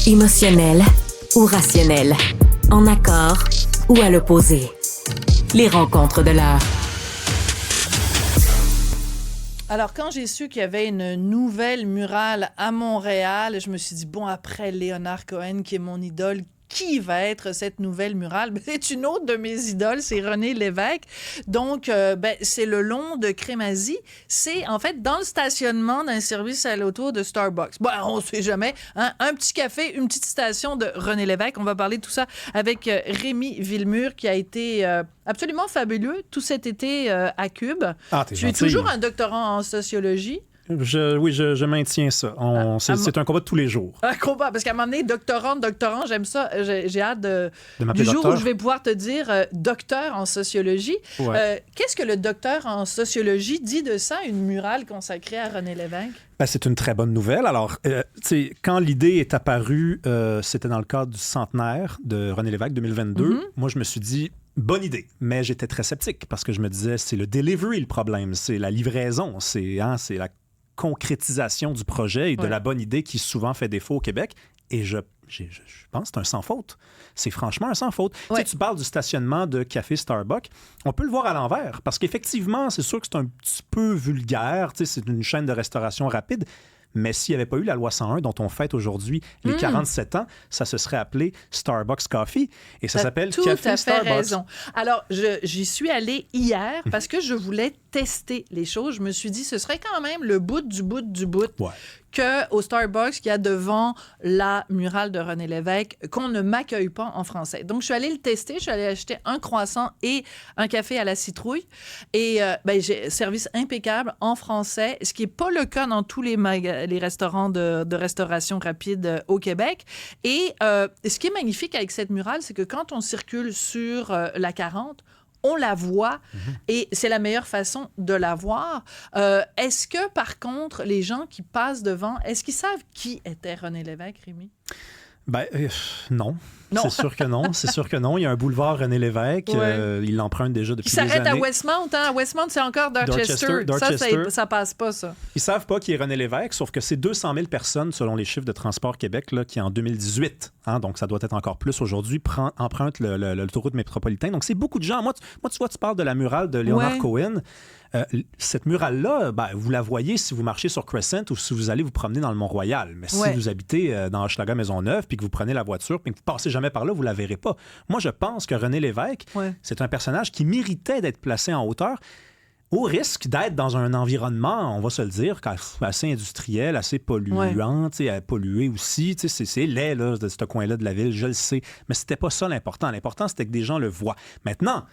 Émotionnel ou rationnel, en accord ou à l'opposé. Les rencontres de l'heure. Alors, quand j'ai su qu'il y avait une nouvelle murale à Montréal, je me suis dit, bon, après Léonard Cohen, qui est mon idole, qui va être cette nouvelle murale? Ben, c'est une autre de mes idoles, c'est René Lévesque. Donc, c'est le long de Crémazie. C'est, en fait, dans le stationnement d'un service à l'auto de Starbucks. Bon, on ne sait jamais. Hein? Un petit café, une petite station de René Lévesque. On va parler de tout ça avec Rémi Villemur, qui a été absolument fabuleux tout cet été à Cube. Ah, t'es Tu es gentil. toujours un doctorant en sociologie. Je maintiens ça. C'est un combat de tous les jours. Un combat, parce qu'à un moment donné, doctorant, j'aime ça. J'ai hâte De m'appeler du jour docteur. où je vais pouvoir te dire docteur en sociologie. Ouais. Qu'est-ce que le docteur en sociologie dit de ça, une murale consacrée à René Lévesque? Ben, c'est une très bonne nouvelle. Alors, quand l'idée est apparue, c'était dans le cadre du centenaire de René Lévesque 2022. Moi, je me suis dit, bonne idée. Mais j'étais très sceptique parce que je me disais, c'est le delivery le problème, c'est la livraison, c'est la concrétisation du projet et de la bonne idée qui souvent fait défaut au Québec. Et je pense que c'est un sans faute. C'est franchement un sans faute. Ouais. Tu parles du stationnement de café Starbucks. On peut le voir à l'envers parce qu'effectivement, c'est sûr que c'est un petit peu vulgaire. C'est une chaîne de restauration rapide. Mais s'il n'y avait pas eu la loi 101 dont on fête aujourd'hui les 47 ans, ça se serait appelé Starbucks Coffee et ça s'appelle Tout Café à fait Starbucks. raison. Alors, j'y suis allée hier parce que je voulais tester les choses. Je me suis dit, ce serait quand même le bout du bout du bout Ouais. qu'au Starbucks qu'il y a devant la murale de René Lévesque, qu'on ne m'accueille pas en français. Donc, je suis allée le tester. Je suis allée acheter un croissant et un café à la citrouille. Et j'ai service impeccable en français, ce qui n'est pas le cas dans tous les restaurants de restauration rapide au Québec. Et ce qui est magnifique avec cette murale, c'est que quand on circule sur la 40, on la voit et c'est la meilleure façon de la voir. Est-ce que, par contre, les gens qui passent devant, est-ce qu'ils savent qui était René Lévesque, Rémi? Ben, non. Non. C'est sûr que non. C'est sûr que non. Il y a un boulevard René Lévesque. Ouais. Il l'emprunte déjà depuis Qui des s'arrête années. à Westmount, hein? À Westmount, c'est encore Dorchester. Dorchester. Ça passe pas, ça. Ils savent pas qui est René Lévesque, sauf que c'est 200 000 personnes, selon les chiffres de Transport Québec, là, qui en 2018, donc ça doit être encore plus aujourd'hui, empruntent l'autoroute métropolitaine. Donc c'est beaucoup de gens. Moi, tu vois, tu parles de la murale de Léonard Cohen. Cette murale-là, vous la voyez si vous marchez sur Crescent ou si vous allez vous promener dans le Mont-Royal. Mais si vous habitez dans Hochelaga-Maisonneuve puis que vous prenez la voiture puis que vous passez jamais par là, vous la verrez pas. Moi, je pense que René Lévesque, c'est un personnage qui méritait d'être placé en hauteur au risque d'être dans un environnement, on va se le dire, assez industriel, assez polluant, pollué aussi. C'est laid là, de ce coin-là de la ville, je le sais. Mais c'était pas ça l'important. L'important, c'était que des gens le voient. Maintenant,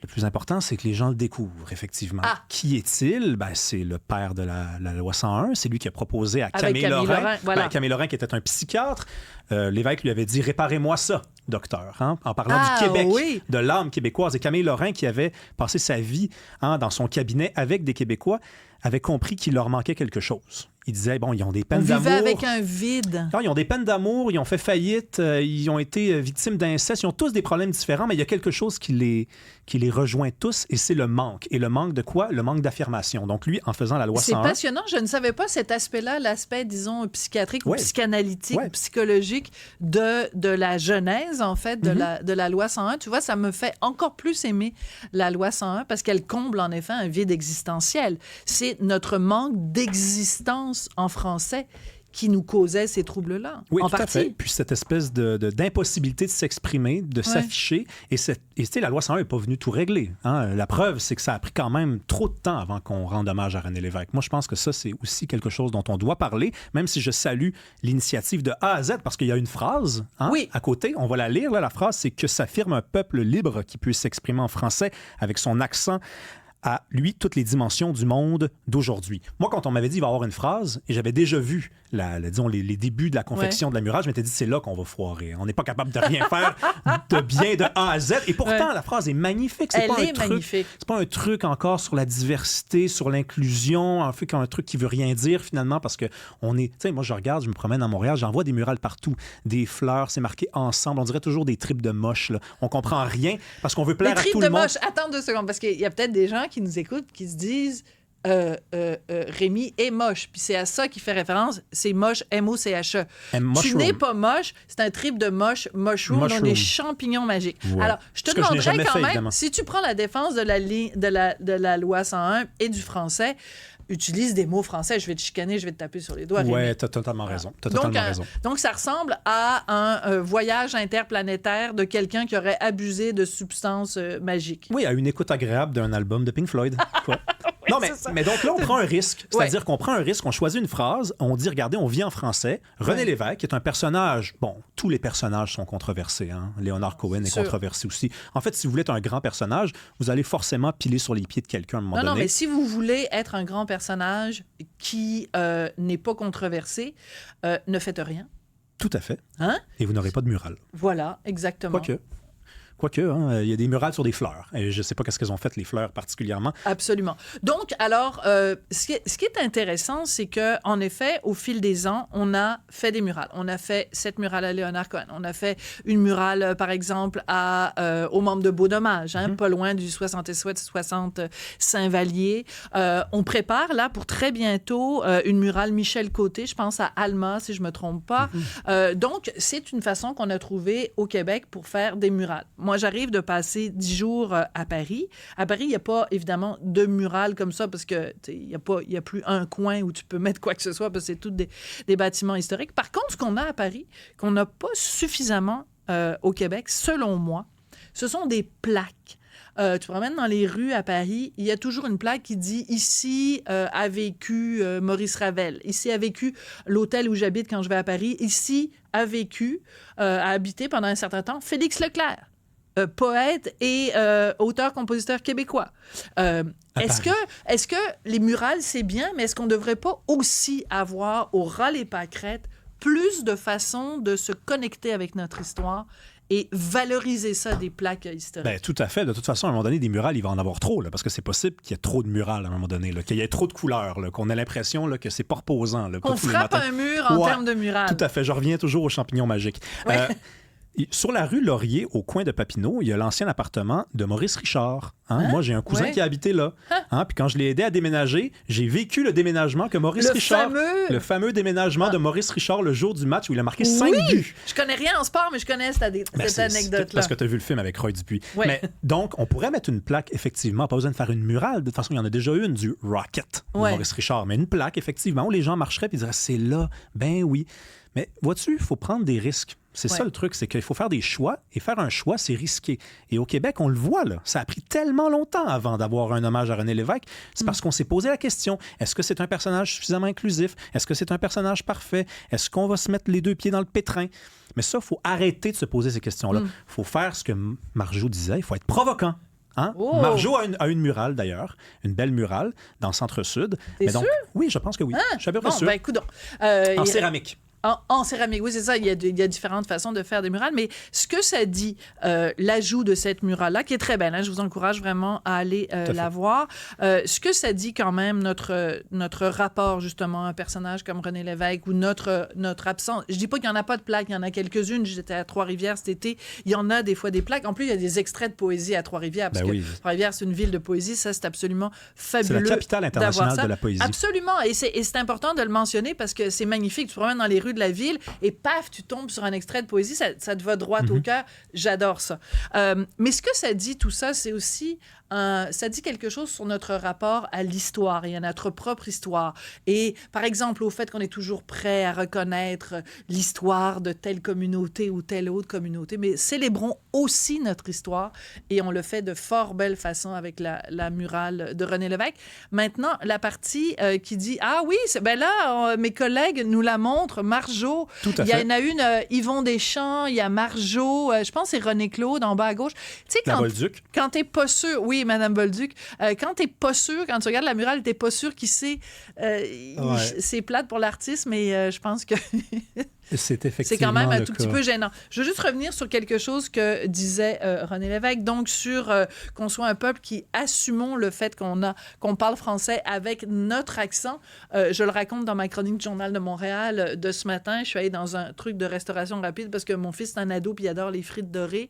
le plus important, c'est que les gens le découvrent, effectivement. Ah. Qui est-il? C'est le père de la loi 101. C'est lui qui a proposé à Avec Camille Lorrain. voilà. Camille Lorrain, qui était un psychiatre. L'évêque lui avait dit « Réparez-moi ça, docteur », en parlant du Québec, de l'âme québécoise. Et Camille Lorrain, qui avait passé sa vie dans son cabinet avec des Québécois, avait compris qu'il leur manquait quelque chose. Il disait, ils ont des peines d'amour. On vivait avec un vide. Ils ont des peines d'amour, ils ont fait faillite, ils ont été victimes d'inceste, ils ont tous des problèmes différents, mais il y a quelque chose qui les rejoint tous, et c'est le manque. Et le manque de quoi? Le manque d'affirmation. Donc lui, en faisant la loi 101... C'est passionnant. Je ne savais pas cet aspect-là, l'aspect, disons, psychiatrique ou psychanalytique, ou psychologique de la genèse, en fait, de la loi 101. Tu vois, ça me fait encore plus aimer la loi 101 parce qu'elle comble, en effet, un vide existentiel. C'est notre manque d'existence en français qui nous causait ces troubles-là, oui, en tout partie. à fait. Puis cette espèce d'impossibilité de s'exprimer, de s'afficher. Et la loi 101 n'est pas venue tout régler. La preuve, c'est que ça a pris quand même trop de temps avant qu'on rende hommage à René Lévesque. Moi, je pense que ça, c'est aussi quelque chose dont on doit parler, même si je salue l'initiative de A à Z, parce qu'il y a une phrase à côté, on va la lire. Là, la phrase, c'est que s'affirme un peuple libre qui peut s'exprimer en français avec son accent à lui toutes les dimensions du monde d'aujourd'hui. Moi, quand on m'avait dit qu'il va y avoir une phrase, et j'avais déjà vu disons, les débuts de la confection de la murale, je m'étais dit, c'est là qu'on va foirer. On n'est pas capable de rien faire de bien de A à Z. Et pourtant, la phrase est magnifique. Elle est magnifique. C'est pas un truc encore sur la diversité, sur l'inclusion, un truc qui veut rien dire finalement, parce que on est... Tu sais, moi, je regarde, je me promène à Montréal, j'en vois des murales partout, des fleurs, c'est marqué ensemble. On dirait toujours des tripes de moches. Là. On comprend rien parce qu'on veut plaire à tout le monde. Attends 2 secondes, parce qu'il y a peut-être des gens qui nous écoutent qui se disent Rémi, est moche. Puis c'est à ça qu'il fait référence. C'est moche, M-O-C-H-E. Tu Mushroom. n'es pas moche. C'est un trip de mushroom, Mushroom. donc des champignons magiques. Ouais. Alors, je te Ce que je n'ai demanderais jamais quand fait, même, évidemment. si tu prends la défense de la loi 101 et du français, utilise des mots français. Je vais te chicaner, je vais te taper sur les doigts. Ouais, Rémi. t'as totalement raison. T'as Donc, totalement raison. donc, ça ressemble à un voyage interplanétaire de quelqu'un qui aurait abusé de substances magiques. Oui, à une écoute agréable d'un album de Pink Floyd. Quoi. Non, c'est ça. mais donc là, on prend un risque. C'est-à-dire qu'on prend un risque, on choisit une phrase, on dit, regardez, on vit en français. René Lévesque est un personnage, bon, tous les personnages sont controversés. Hein? Léonard Cohen est sûr. controversé aussi. En fait, si vous voulez être un grand personnage, vous allez forcément piler sur les pieds de quelqu'un à un moment donné. Non, mais si vous voulez être un grand personnage qui n'est pas controversé, ne faites rien. Tout à fait. Hein? Et vous n'aurez pas de mural. Voilà, exactement. Quoique, hein, il y a des murales sur des fleurs. Et je ne sais pas qu'est-ce qu'elles ont fait, les fleurs particulièrement. Absolument. Donc, alors, ce qui est intéressant, c'est que en effet, au fil des ans, on a fait des murales. On a fait cette murale à Léonard Cohen. On a fait une murale, par exemple, aux membres de Beau Dommage, hein, pas loin du 60 Saint-Vallier. On prépare, là, pour très bientôt, une murale Michel Côté, je pense à Alma, si je ne me trompe pas. Donc, c'est une façon qu'on a trouvée au Québec pour faire des murales. Moi, j'arrive de passer 10 jours à Paris. À Paris, il n'y a pas, évidemment, de murales comme ça parce que il y a plus un coin où tu peux mettre quoi que ce soit parce que c'est tous des bâtiments historiques. Par contre, ce qu'on a à Paris, qu'on n'a pas suffisamment au Québec, selon moi, ce sont des plaques. Tu te promènes dans les rues à Paris, il y a toujours une plaque qui dit « Ici a vécu Maurice Ravel. Ici a vécu l'hôtel où j'habite quand je vais à Paris. Ici a vécu, a habité pendant un certain temps Félix Leclerc. Poète et auteur-compositeur québécois. Est-ce que les murales, c'est bien, mais est-ce qu'on ne devrait pas aussi avoir au ras-les-pâquerettes plus de façons de se connecter avec notre histoire et valoriser ça des plaques historiques? Ben, tout à fait. De toute façon, à un moment donné, des murales, il va en avoir trop, là, parce que c'est possible qu'il y ait trop de murales à un moment donné, là, qu'il y ait trop de couleurs, là, qu'on ait l'impression là, que c'est pas reposant. Là, On frappe un mur en termes de murales. Tout à fait. Je reviens toujours aux champignons magiques. Ouais. Sur la rue Laurier, au coin de Papineau, il y a l'ancien appartement de Maurice Richard. Hein? Moi, j'ai un cousin qui a habité là. Hein? Puis quand je l'ai aidé à déménager, j'ai vécu le déménagement que Maurice Richard... Le fameux déménagement de Maurice Richard le jour du match où il a marqué 5 buts. Je connais rien en sport, mais je connais cette anecdote-là. Parce que tu as vu le film avec Roy Dupuis. Ouais. Mais donc, on pourrait mettre une plaque, effectivement, pas besoin de faire une murale. De toute façon, il y en a déjà une du Rocket de Maurice Richard. Mais une plaque, effectivement, où les gens marcheraient et diraient « c'est là, ben oui ». Mais vois-tu, il faut prendre des risques. C'est ça le truc, c'est qu'il faut faire des choix, et faire un choix, c'est risqué. Et au Québec, on le voit, là, ça a pris tellement longtemps avant d'avoir un hommage à René Lévesque. C'est parce qu'on s'est posé la question, est-ce que c'est un personnage suffisamment inclusif? Est-ce que c'est un personnage parfait? Est-ce qu'on va se mettre les deux pieds dans le pétrin? Mais ça, il faut arrêter de se poser ces questions-là. Il faut faire ce que Marjo disait, il faut être provoquant. Hein? Oh. Marjo a une murale, d'ailleurs, une belle murale dans le centre-sud. T'es sûr? Oui, je pense que oui. Je suis à peu près sûr. Ben, écoute, en céramique. En céramique, oui, c'est ça. Il y a différentes façons de faire des murales. Mais ce que ça dit, l'ajout de cette murale-là, qui est très belle, hein, je vous encourage vraiment à aller la voir. Ce que ça dit quand même, notre rapport justement à un personnage comme René Lévesque ou notre absence. Je dis pas qu'il n'y en a pas de plaques, il y en a quelques-unes. J'étais à Trois-Rivières cet été. Il y en a des fois des plaques. En plus, il y a des extraits de poésie à Trois-Rivières. Parce que Trois-Rivières, c'est une ville de poésie. Ça, c'est absolument fabuleux. C'est la capitale internationale de la poésie. Absolument. Et c'est important de le mentionner parce que c'est magnifique. Tu te promènes dans les rues de la ville et paf, tu tombes sur un extrait de poésie, ça te va droit au cœur. J'adore ça. Mais ce que ça dit, tout ça, c'est aussi... ça dit quelque chose sur notre rapport à l'histoire et à notre propre histoire. Et par exemple, au fait qu'on est toujours prêt à reconnaître l'histoire de telle communauté ou telle autre communauté, mais célébrons aussi notre histoire et on le fait de fort belle façon avec la murale de René Lévesque. Maintenant, la partie qui dit « Ah oui, ben là, mes collègues nous la montrent, Marjo. » Il y en a une, Yvon Deschamps, il y a Marjo, je pense que c'est René Claude en bas à gauche. Tu sais, quand t'es pas sûr... Oui, Madame Bolduc. Quand t'es pas sûr, quand tu regardes la murale, t'es pas sûr qui c'est. C'est plate pour l'artiste, mais je pense que c'est effectivement c'est quand même un tout petit peu gênant. Je veux juste revenir sur quelque chose que disait René Lévesque, donc sur qu'on soit un peuple qui assumons le fait qu'on parle français avec notre accent. Je le raconte dans ma chronique du Journal de Montréal de ce matin. Je suis allée dans un truc de restauration rapide parce que mon fils est un ado puis il adore les frites dorées.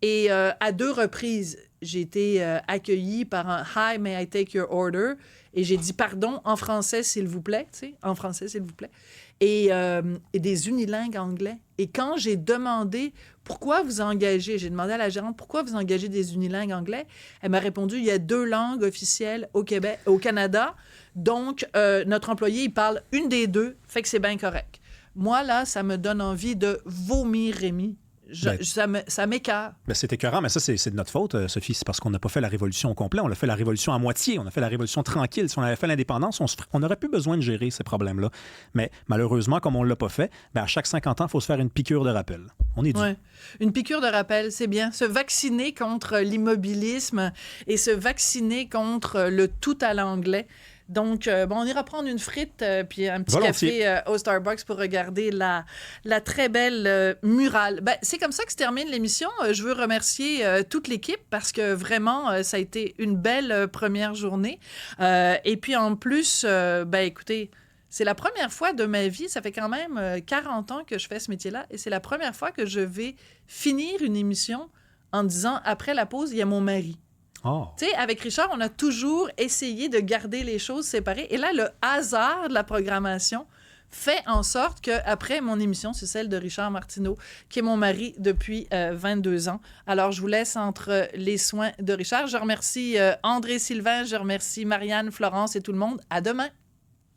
Et à 2 reprises, j'ai été accueillie par un « Hi, may I take your order ?» et j'ai dit « Pardon, en français, s'il vous plaît. » Tu sais, en français, s'il vous plaît. Et des unilingues anglais. Et quand j'ai demandé pourquoi vous engagez, j'ai demandé à la gérante pourquoi vous engagez des unilingues anglais, elle m'a répondu il y a 2 langues officielles au Québec, au Canada, donc notre employé il parle une des 2, fait que c'est bien correct. Moi là, ça me donne envie de vomir, Rémi. Ça m'écoeure. Ben, c'est écœurant, mais ça, c'est de notre faute, Sophie. C'est parce qu'on n'a pas fait la révolution au complet. On a fait la révolution à moitié. On a fait la révolution tranquille. Si on avait fait l'indépendance, on n'aurait plus besoin de gérer ces problèmes-là. Mais malheureusement, comme on ne l'a pas fait, ben, à chaque 50 ans, il faut se faire une piqûre de rappel. On est dû. Ouais. Une piqûre de rappel, c'est bien. Se vacciner contre l'immobilisme et se vacciner contre le tout à l'anglais. Donc, on ira prendre une frite puis un petit café au Starbucks pour regarder la très belle murale. Ben, c'est comme ça que se termine l'émission. Je veux remercier toute l'équipe parce que vraiment, ça a été une belle première journée. Et puis, en plus, écoutez, c'est la première fois de ma vie, ça fait quand même 40 ans que je fais ce métier-là, et c'est la première fois que je vais finir une émission en disant, après la pause, il y a mon mari. Oh. Tu sais, avec Richard, on a toujours essayé de garder les choses séparées. Et là, le hasard de la programmation fait en sorte qu'après mon émission, c'est celle de Richard Martineau, qui est mon mari depuis 22 ans. Alors, je vous laisse entre les soins de Richard. Je remercie André Sylvain, je remercie Marianne, Florence et tout le monde. À demain!